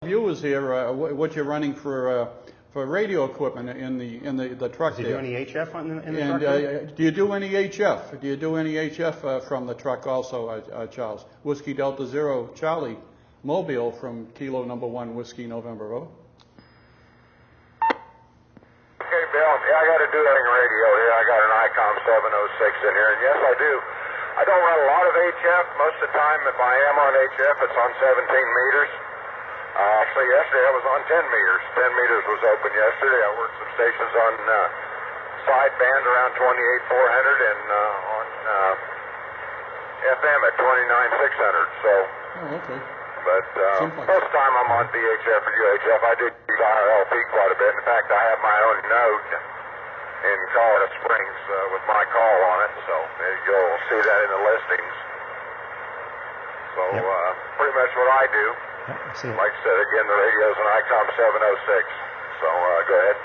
Viewers here, what you're running for radio equipment in the truck. Do you do any HF in the truck? Do you do any HF? Do you do any HF from the truck also, Charles? Whiskey Delta Zero Charlie, Mobile from Kilo number 1 Whiskey November. Over. Okay, Bill. Yeah, I got to do anything radio here. I got an HRT070909 in here, and yes, I do. I don't run a lot of HF. Most of the time, if I am on HF, it's on 17 meters. Actually, yesterday I was on 10 meters. 10 meters was open yesterday. I worked some stations on side bands around 28,400 and on FM at 29,600. So, okay. But most of the time I'm on VHF or UHF. I do use IRLP quite a bit. In fact, I have my own node in Colorado Springs with my call on it. So you'll see that in the listings. So pretty much what I do. Like I said, again, the radio's an HRT070909. So go ahead.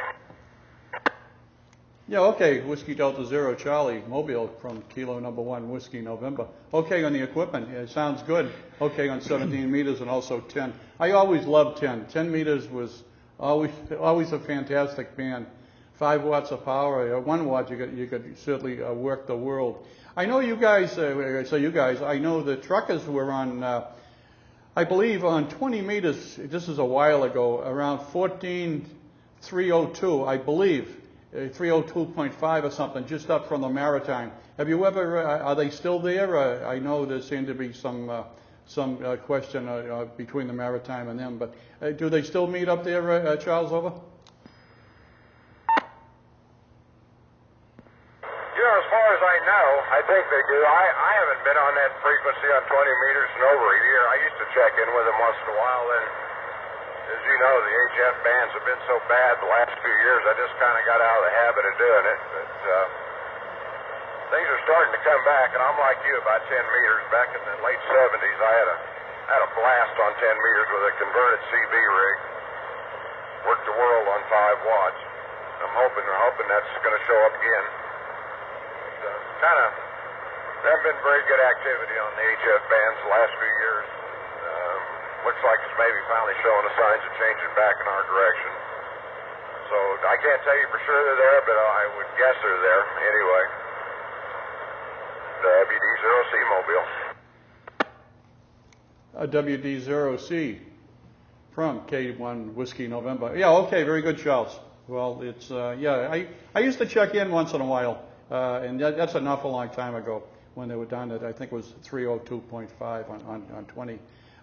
Yeah, okay, Whiskey Delta Zero Charlie, Mobile from Kilo number 1 Whiskey November. Okay on the equipment, it sounds good. Okay on 17 meters and also 10. I always loved 10. 10 meters was always a fantastic band. 5 watts of power, 1 watt you could certainly work the world. I know you guys, I know the truckers were on, I believe on 20 meters, this is a while ago, around 14,302, I believe. 302.5 or something, just up from the Maritime. Have you ever? Are they still there? I know there seemed to be some question between the Maritime and them, but do they still meet up there, Charles? Over. You know, as far as I know, I think they do. I haven't been on that frequency on 20 meters in over a year. I used to check in with them once in a while, and as you know, the HF bands have been so bad the last few years, I just kind of got out of the habit of doing it. But things are starting to come back, and I'm like you about 10 meters. Back in the late 70s, I had a blast on 10 meters with a converted CB rig. Worked the world on 5 watts. I'm hoping that's going to show up again. There haven't been very good activity on the HF bands the last few years. Looks like it's maybe finally showing the signs of changing back in our direction. So I can't tell you for sure they're there, but I would guess they're there anyway. WD0C from K1 Whiskey November. Yeah, okay, very good, Charles. Well, it's, I used to check in once in a while, and that's an awful long time ago when they were done at, I think it was 302.5 on 20.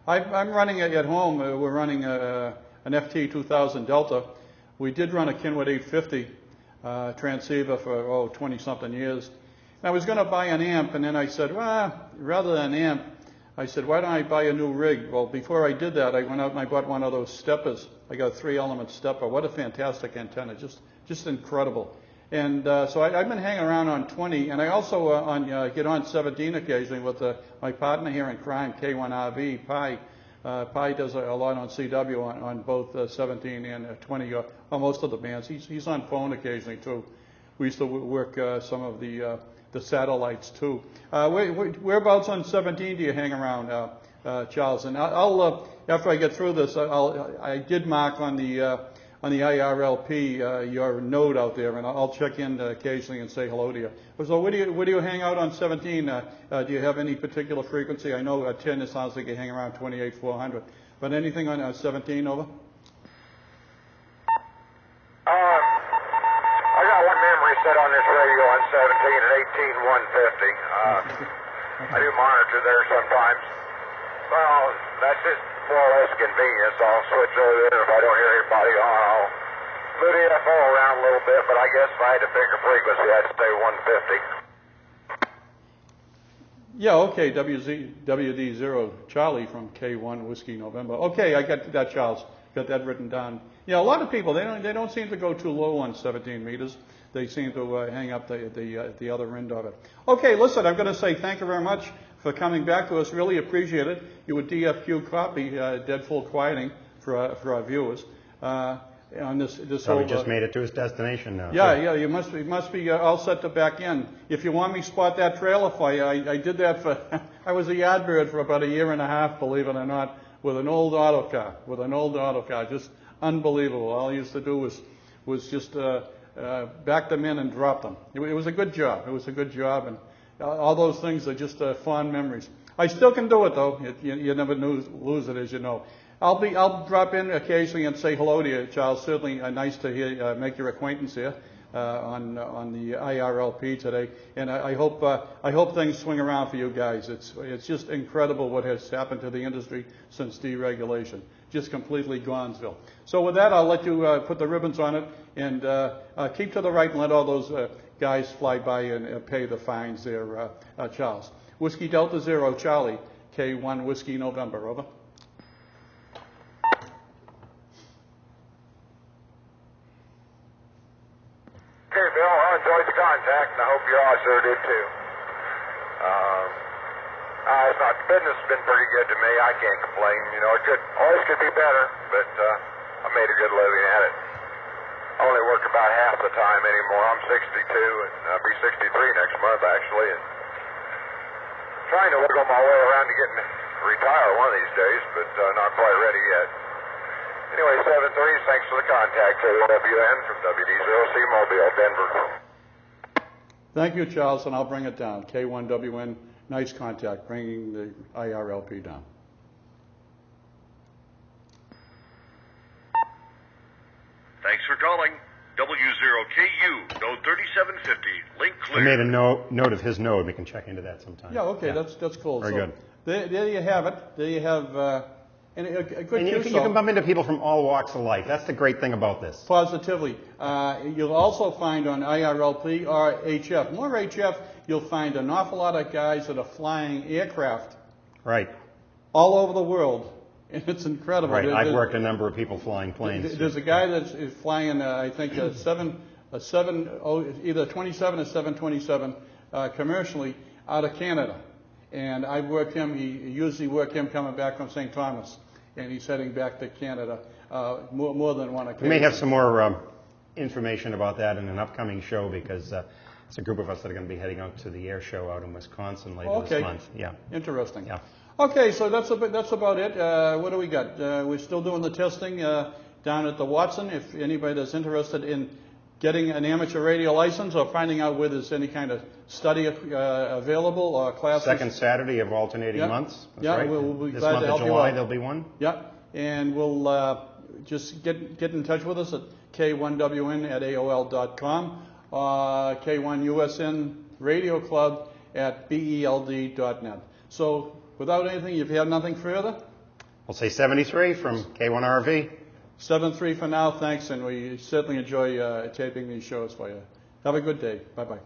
I'm running it at home. We're running an FT2000 Delta. We did run a Kinwood 850 transceiver for 20-something years. And I was going to buy an amp, and then I said, well, rather than an amp, I said, why don't I buy a new rig? Well, before I did that, I went out and I bought one of those steppers. I got a 3-element stepper. What a fantastic antenna, just incredible. And so I've been hanging around on 20, and I also get on 17 occasionally with my partner here in crime, K1RV, Pi. Pi does a lot on CW on both 17 and 20, most of the bands. He's on phone occasionally too. We used to work some of the satellites too. Whereabouts on 17 do you hang around, Charles? And I'll after I get through this, I did mark on the IRLP your node out there, and I'll check in occasionally and say hello to you. So where do you hang out on 17? Do you have any particular frequency? I know at 10 it sounds like you hang around 28,400, but anything on 17 over? I got one memory set on this radio on 17 at 18,150. I do monitor there sometimes. Well, that's just more or less convenience. I'll switch over there if I don't hear anybody on. I'll move the FO around a little bit, but I guess if I had to pick a frequency, I'd say 150. Yeah, okay, WD0 Charlie from K1 Whiskey November. Okay, I got that, Charles. Got that written down. Yeah, a lot of people, they don't seem to go too low on 17 meters. They seem to hang up the other end of it. Okay, listen, I'm going to say thank you very much for coming back to us. Really appreciate it. You would DFQ copy dead full quieting for our viewers on this so whole. We just made it to his destination now. Yeah, you must be all set to back in. If you want me to spot that trailer for you, I did that for. I was a yard bird for about a year and a half, believe it or not. with an old auto car, just unbelievable. All he used to do was just back them in and drop them. It was a good job. And all those things are just fond memories. I still can do it though. You never lose it, as you know. I'll drop in occasionally and say hello to you, Charles. Certainly nice to make your acquaintance here on the IRLP today. And I hope things swing around for you guys. It's just incredible what has happened to the industry since deregulation. Just completely Gonzville. So with that, I'll let you put the ribbons on it and keep to the right and let all those guys fly by and pay the fines there, Charles. Whiskey Delta Zero Charlie, K1 Whiskey November, over. Okay, Bill, I enjoyed the contact, and I hope you all sure did too. The business has been pretty good to me. I can't complain. You know, it always could be better, but I made a good living at it. I only work about half the time anymore. I'm 62, and I'll be 63 next month, actually, and trying to wiggle my way around to getting retired one of these days, but not quite ready yet. Anyway, 7-3, thanks for the contact. KWN from WD0C Mobile, Denver. Thank you, Charles, and I'll bring it down. K1WN, nice contact, bringing the IRLP down. Thanks for calling. W0KU, node 3750, link clear. I made a note of his node. We can check into that sometime. Yeah, okay, yeah. That's cool. Very good. There you have it. There you have and a good and you can bump into people from all walks of life. That's the great thing about this. Positively. You'll also find on IRLP or HF, more HF, you'll find an awful lot of guys that are flying aircraft. Right. All over the world. And it's incredible. Right. I've worked a number of people flying planes. There's a guy that's flying, I think, either 27 or 727 commercially out of Canada. And I work him, usually work him coming back from St. Thomas. And he's heading back to Canada more than one occasion. We may have some more information about that in an upcoming show because it's a group of us that are going to be heading out to the air show out in Wisconsin later this month. Yeah. Interesting. Yeah. Okay, so that's about it. What do we got? We're still doing the testing down at the Watson. If anybody that's interested in getting an amateur radio license or finding out where there's any kind of study available or classes. Second Saturday of alternating months. That's right. We'll be this glad month to help of July, you out. there'll be one. Yeah, and we'll just get in touch with us at k1wn@aol.com or k1usn radio club at beld.net. So without anything, if you have nothing further? We'll say 73 from K1RV. 7-3 for now, thanks, and we certainly enjoy taping these shows for you. Have a good day. Bye-bye.